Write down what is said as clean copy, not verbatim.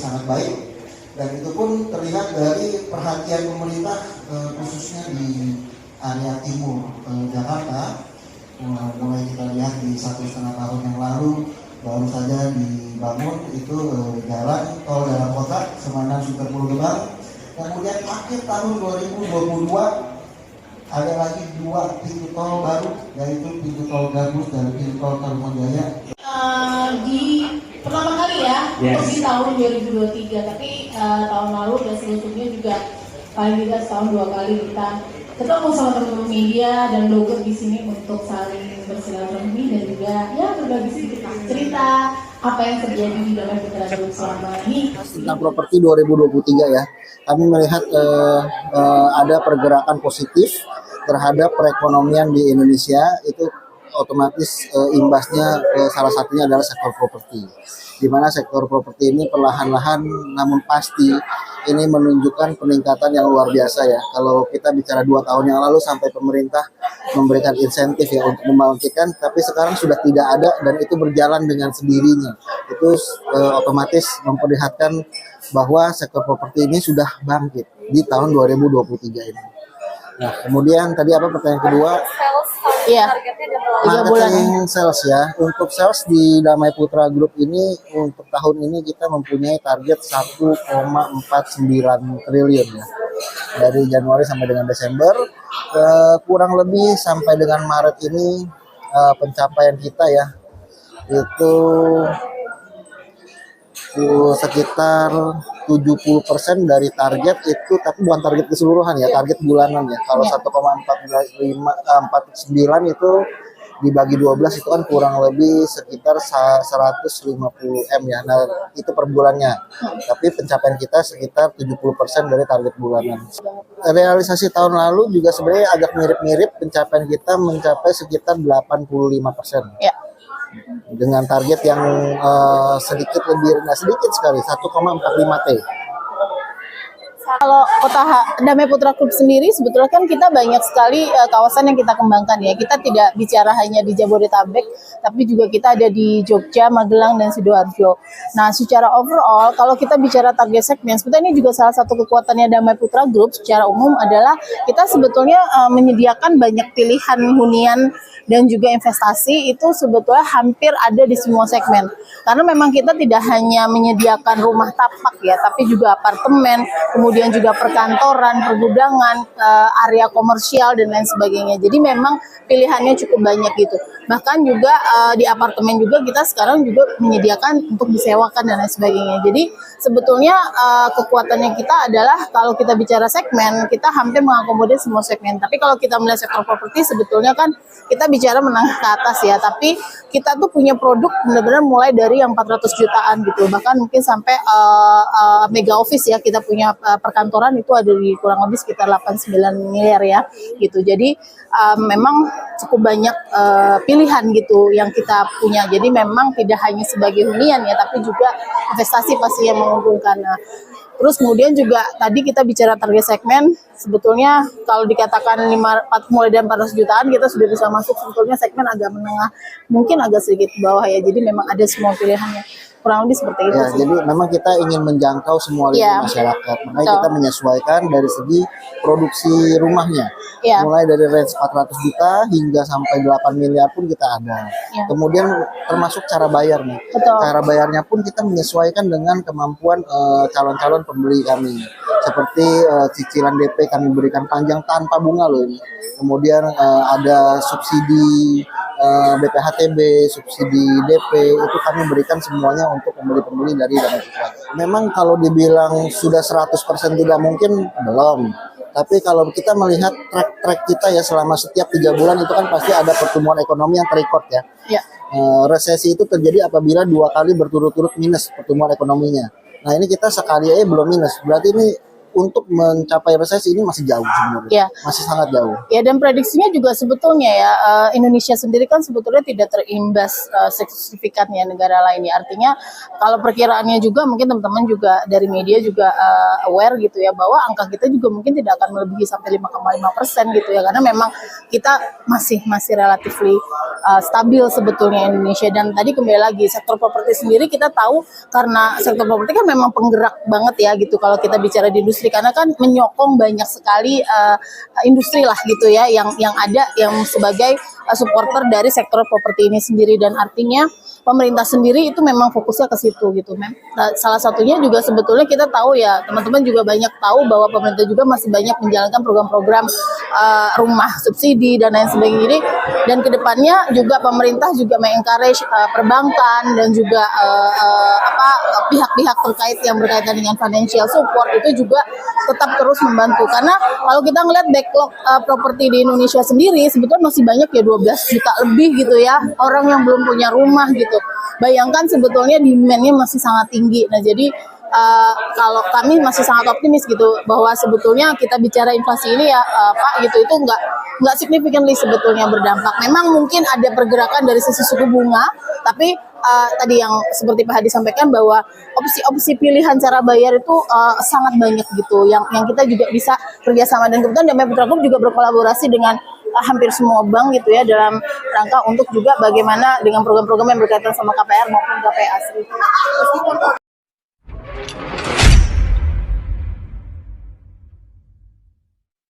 sangat baik, dan itu pun terlihat dari perhatian pemerintah khususnya di area timur Jakarta. Mulai kita lihat di 1,5 tahun yang lalu baru saja dibangun itu jalan tol dalam kota Semandang Sunter Pulau Gebang. Kemudian akhir tahun 2022 ada lagi 2 pintu tol baru, yaitu pintu tol Gambus dan pintu tol Tarumajaya. Di pertama kali ya, di tahun 2023, tapi tahun lalu dan sebelumnya juga paling tidak setahun 2 kali kita ketemu sama teman-teman media dan blogger di sini untuk saling bersilaturahmi dan juga ya berbagi sedikit cerita apa yang terjadi di Damai Putra Group selama ini. Tentang properti 2023 ya, kami melihat ada pergerakan positif terhadap perekonomian di Indonesia. Itu otomatis imbasnya salah satunya adalah sektor properti, di mana sektor properti ini perlahan-lahan namun pasti ini menunjukkan peningkatan yang luar biasa ya. Kalau kita bicara 2 tahun yang lalu sampai pemerintah memberikan insentif ya untuk membangkitkan, tapi sekarang sudah tidak ada dan itu berjalan dengan sendirinya. Itu otomatis memperlihatkan bahwa sektor properti ini sudah bangkit di tahun 2023 ini. Nah, kemudian tadi apa pertanyaan kedua? Iya. Marketing sales ya. Untuk sales di Damai Putra Group ini untuk tahun ini kita mempunyai target 1,49 triliun ya. Dari Januari sampai dengan Desember, kurang lebih sampai dengan Maret ini pencapaian kita ya itu sekitar 70% dari target itu, tapi bukan target keseluruhan ya, target bulanan ya. Kalau 1,49 itu dibagi 12 itu kan kurang lebih sekitar 150 M ya. Nah, itu per bulannya. Tapi pencapaian kita sekitar 70% dari target bulanan. Realisasi tahun lalu juga sebenarnya agak mirip-mirip, pencapaian kita mencapai sekitar 85%. Ya. Dengan target yang sedikit lebih rendah, sedikit sekali, 1,45 T. Kalau Kota Damai Putra Group sendiri sebetulnya kan kita banyak sekali kawasan yang kita kembangkan ya. Kita tidak bicara hanya di Jabodetabek, tapi juga kita ada di Jogja, Magelang, dan Sidoarjo. Nah, secara overall kalau kita bicara target segmen, sebetulnya ini juga salah satu kekuatannya Damai Putra Group secara umum adalah kita sebetulnya menyediakan banyak pilihan hunian dan juga investasi itu sebetulnya hampir ada di semua segmen. Karena memang kita tidak hanya menyediakan rumah tapak ya, tapi juga apartemen, kemudian juga perkantoran, pergudangan, area komersial dan lain sebagainya. Jadi memang pilihannya cukup banyak gitu. Bahkan juga di apartemen juga kita sekarang juga menyediakan untuk disewakan dan lain sebagainya. Jadi sebetulnya kekuatannya kita adalah kalau kita bicara segmen, kita hampir mengakomodir semua segmen. Tapi kalau kita melihat sektor properti sebetulnya kan kita bicara menengah ke atas ya, tapi kita tuh punya produk benar-benar mulai dari yang 400 jutaan gitu, bahkan mungkin sampai mega office ya, kita punya perkantoran itu ada di kurang lebih sekitar 8-9 miliar ya gitu. Jadi memang cukup banyak pilihan gitu yang kita punya, jadi memang tidak hanya sebagai hunian ya, tapi juga investasi pasti yang menguntungkan. Nah, terus kemudian juga tadi kita bicara target segmen, sebetulnya kalau dikatakan mulai dari 400 jutaan kita sudah bisa masuk sebetulnya segmen agak menengah, mungkin agak sedikit ke bawah ya. Jadi memang ada semua pilihannya. Kurang lebih seperti itu ya, sih. Jadi memang kita ingin menjangkau semua lini masyarakat. Makanya kita menyesuaikan dari segi produksi rumahnya. Mulai dari range 400 juta hingga sampai 8 miliar pun kita ada. Kemudian termasuk cara bayarnya. Cara bayarnya pun kita menyesuaikan dengan kemampuan calon-calon pembeli kami. Seperti cicilan DP kami berikan panjang tanpa bunga loh ini. Kemudian ada subsidi BPHTB, subsidi DP, itu kami berikan semuanya untuk pembeli-pembeli dari Damai Putra. Memang kalau dibilang sudah 100% tidak mungkin, belum. Tapi kalau kita melihat track kita ya selama setiap 3 bulan itu kan pasti ada pertumbuhan ekonomi yang terekord ya. Resesi itu terjadi apabila 2 kali berturut-turut minus pertumbuhan ekonominya. Nah ini kita sekali aja belum minus, berarti ini untuk mencapai resesi ini masih jauh sebenarnya. Masih sangat jauh. Ya, dan prediksinya juga sebetulnya ya, Indonesia sendiri kan sebetulnya tidak terimbas signifikan ya negara lain ya. Artinya kalau perkiraannya juga mungkin teman-teman juga dari media juga aware gitu ya, bahwa angka kita juga mungkin tidak akan melebihi sampai 5,5% gitu ya, karena memang kita masih relatively stabil sebetulnya Indonesia. Dan tadi kembali lagi sektor properti sendiri kita tahu, karena sektor properti kan memang penggerak banget ya gitu kalau kita bicara di industri, karena kan menyokong banyak sekali industri lah gitu ya yang ada yang sebagai supporter dari sektor properti ini sendiri. Dan artinya pemerintah sendiri itu memang fokusnya ke situ gitu, Mem. Nah, salah satunya juga sebetulnya kita tahu ya, teman-teman juga banyak tahu bahwa pemerintah juga masih banyak menjalankan program-program rumah subsidi dan lain sebagainya. Dan kedepannya juga pemerintah juga mengencourage perbankan dan juga pihak-pihak terkait yang berkaitan dengan financial support itu juga tetap terus membantu. Karena kalau kita ngelihat backlog properti di Indonesia sendiri sebetulnya masih banyak ya, 12 juta lebih gitu ya orang yang belum punya rumah gitu. Bayangkan sebetulnya demand-nya masih sangat tinggi. Nah, jadi kalau kami masih sangat optimis gitu bahwa sebetulnya kita bicara inflasi ini ya Pak gitu, itu nggak significantly sebetulnya berdampak. Memang mungkin ada pergerakan dari sisi suku bunga, tapi tadi yang seperti Pak Hadi sampaikan bahwa opsi-opsi pilihan cara bayar itu sangat banyak gitu yang kita juga bisa kerjasama. Dan kebetulan Damai Putra Group juga berkolaborasi dengan hampir semua bank gitu ya, dalam rangka untuk juga bagaimana dengan program-program yang berkaitan sama KPR maupun KPA.